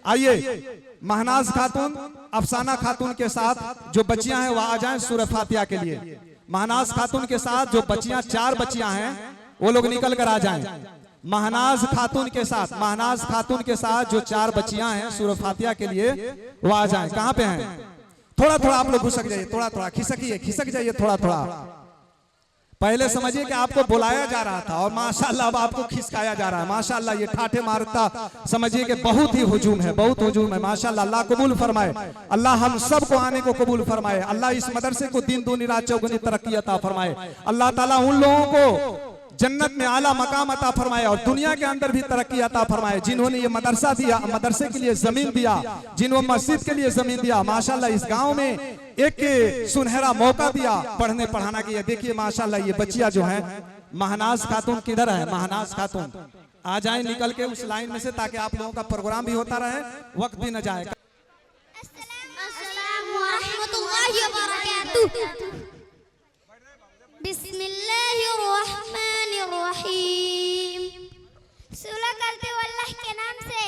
आइए महनाज खातून अफसाना खातून के साथ जो बच्चियां हैं वह आ जाएं सूरह फातिहा के लिए। महनाज खातून के साथ जो बच्चियां 4 बच्चियां हैं वो लोग निकल कर आ जाएं। महनाज खातून के साथ जो 4 बच्चियां हैं सूरह फातिहा के लिए वो आ जाएं। कहां पे हैं? थोड़ा थोड़ा आप लोग घुसक जाइए, थोड़ा थोड़ा खिसक जाइए थोड़ा थोड़ा। पहले समझिए कि आपको बुलाया जा रहा था और माशाल्लाह अब आपको खिसकाया जा रहा है। माशाल्लाह ये ठाठे मारता समझिए कि बहुत ही हुजूम है, बहुत हुजूम है। माशाल्लाह अल्लाह कबूल फरमाए, अल्लाह हम सब को आने को कबूल फरमाए, अल्लाह इस मदरसे को दिन दूनी रात चौगुनी तरक्की अता फरमाए, अल्लाह ताला उन लोगों को जन्नत में आला मकाम अता फरमाए और दुनिया के अंदर भी तरक्की अता फरमाए। जिन्होंने ये मदरसा दिया, मदरसे के लिए जमीन दिया, जिन्होंने मस्जिद के लिए जमीन दिया, माशाल्लाह इस गांव में एक सुनहरा मौका दिया पढ़ने पढ़ाना की। देखिए माशाल्लाह ये बच्चियां जो हैं, महनाज खातून किधर है? महनाज खातून आ जाए निकल के उस लाइन में से, ताकि आप लोगों का प्रोग्राम भी होता रहे, वक्त भी न जाए। बिस्मिल्लाहिर्रहमानिर्रहीम। सुलह करते हुए अल्लाह के नाम से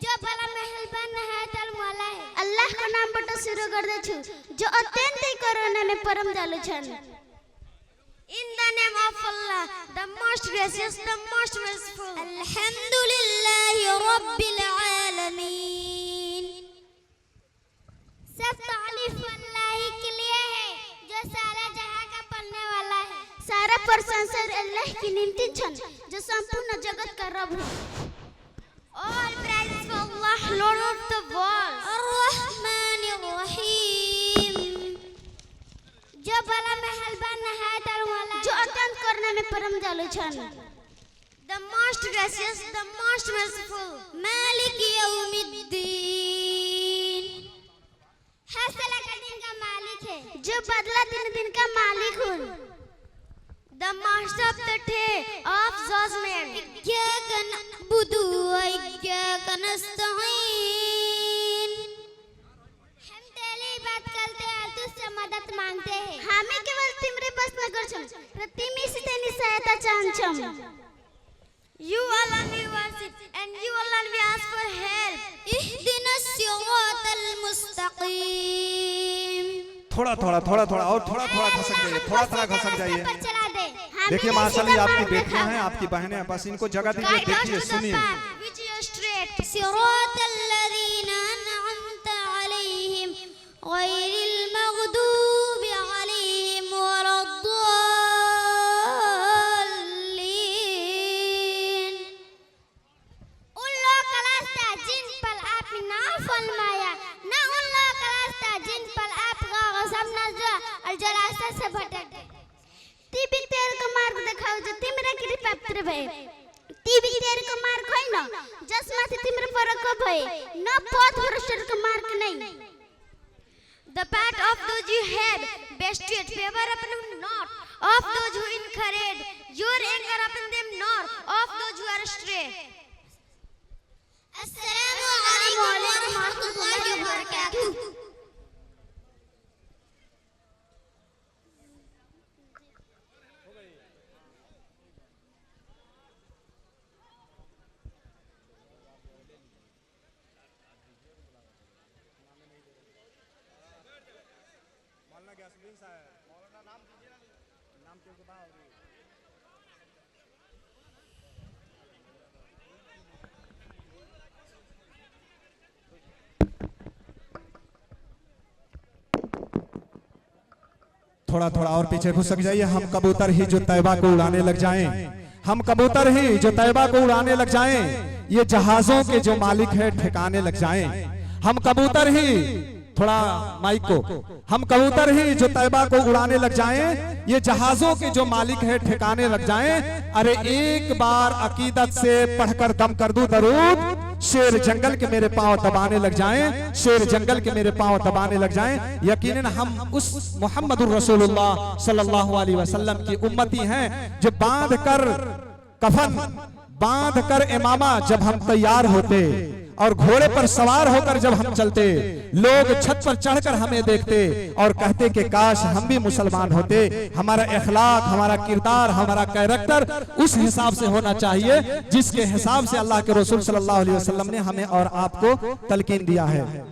जो भला मेहरबान नहायत मौला है। अल्लाह का नाम बटो शुरू कर दे छु जो अत्यंत ही करुणा में परम दयालु छन। In the name of Allah, the most gracious, the most merciful. Alhamdulillahi Rabbil Alamin। सब तारीफ अल्लाह ही के लिए है जो सारा जहां का पलने वाला है। सारा प्रशंसा अल्लाह की निम्ति छन जो संपूर्ण जगत का रब है। All praise for Allah, Lord of the world। Ar-Rahmanir-Rahim। जो भला मेहरबान नहायत वाला, जो अत्यंत करुणा में परम दयालु छन। The most gracious, the most merciful। मालिक यौमिद्दीन। फैसला का दिन का मालिक है, जो बदला दिन का मालिक हूँ। The master of the day of judgment। इय्याका नअबुदु व इय्याका नस्तईन। हम तेरी बात करते हैं, तुझसे मदद मांगते हैं। हमें केवल तिमरे बस न कर छम, प्रतिमी से तेरी सहायता चाहन छम। You alone we worship and you alone we ask for help। इहदिना सिरातल मुस्तकीम। थोड़ा थोड़ा और थोड़ा खसक जाइए, थोड़ा खसक जाइए। देखिए माशाल्लाह आपकी बेटियां हैं, आपकी बहनें हैं, बस इनको जगह दीजिए। देखिए सुनिए। सिरातल लज़ीना अनअमता अलैहिम गैरिल मग़दूबि अलैहिम वलद्दाल्लीन। उन लोगों का रास्ता जिन पर आपने नाम फरमाया, ना उन लोगों का रास्ता जिन पर आप गज़ब न जो और जो रास्ते से भटक गए। तीबी तेर को मार्ग दिखाओ जो तिमरे की पात्र भय। तीबी तेर को मार्ग है ना जसमा से तिमरे पर को भय, न पथ भ्रष्ट को मार्ग नहीं। The path of those you have bestowed favor upon whom not, of those who encourage your anger upon them not, of those who are astray। अस्सलामु अलैकुम व रहमतुल्लाहि व बरकातुहू। थोड़ा और पीछे घुसक जाइए। हम कबूतर ही जो तैबा को उड़ाने लग जाएं, हम कबूतर ही जो तैबा को उड़ाने लग जाएं, ये जहाजों के जो मालिक है ठिकाने लग जाएं। हम कबूतर ही, थोड़ा माइक को, हम कबूतर ही जो तैबा को उड़ाने लग जाएं, ये जहाजों के जो मालिक है ठिकाने लग जाएं। अरे एक बार अकीदत से पढ़कर दम कर दूं दरूद, शेर जंगल के मेरे पांव दबाने लग जाएं, शेर जंगल के मेरे पांव दबाने लग जाएं। यकीनन हम उस मुहम्मदुर रसूलुल्लाह सल्लल्लाहु अलैहि वसल्लम की उम्मती हैं, जो बांध कर कफन, बांध कर इमामा जब हम तैयार होते, और घोड़े पर सवार होकर जब हम चलते, लोग छत पर चढ़कर हमें देखते और कहते कि काश हम भी मुसलमान होते। हमारा इखलाक, हमारा किरदार, हमारा कैरेक्टर उस हिसाब से होना चाहिए जिसके हिसाब से अल्लाह के रसूल सल्लल्लाहु अलैहि वसल्लम ने हमें और आपको तलकीन दिया है।